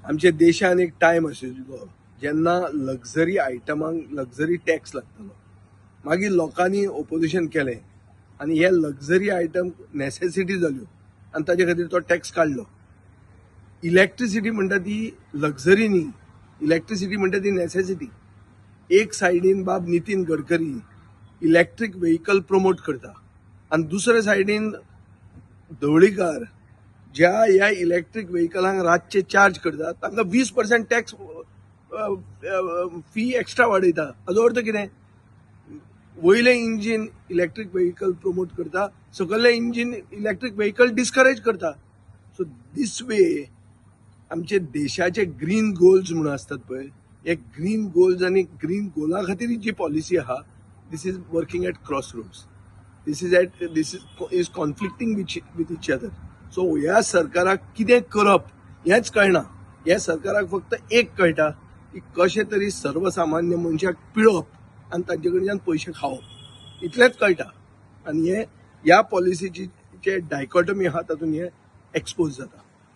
आमच्या देशान एक टायम आशिल्लो जेन्ना लक्झरी आयटमांक लक्झरी टॅक्स लागतालो. मागीर लोकांनी ओपोजिशन केलें आनी हे लक्झरी आयटम नेसेसिटी जाल्यो आनी ताजे खातीर तो टॅक्स काडलो. इलेक्ट्रिसिटी म्हणटा ती लक्झरी न्ही, इलेक्ट्रिसिटी म्हणटा ती नेसेसिटी. एक सायडीन बाब Nitin Gadkari electric vehicle promote करता आनी दुसरे सायडीन धवळीकार ज्या ह्या इलेक्ट्रीक व्हेकलांक रातचे चार्ज करता तांकां 20% टॅक्स फी एक्स्ट्रा वाडयता. हाचो अर्थ कितें? वयले इंजीन इलेक्ट्रीक व्हेकल प्रमोट करता, सकयले इंजीन इलेक्ट्रीक व्हेकल डिस्करेज करता. सो दीस वे आमचे देशाचे ग्रीन गोल्स म्हणून असतात पळय, हे ग्रीन गोल्स आनी ग्रीन गोला खातीर जी पॉलिसी आहा this is working at cross roads. This is conflicting with each other. So ह्या सरकाराक कितें करप हेंच कळना. ह्या सरकाराक फक्त एक कळटा की कशें तरी सर्वसामान्य मनशाक पिळप आनी तांचे कडच्यान पयशे खावप इतलेंच कळटा. आनी हे ह्या पॉलिसीची जे डायकॉटमी आहा तातूंत हे एक्सपोज जाता.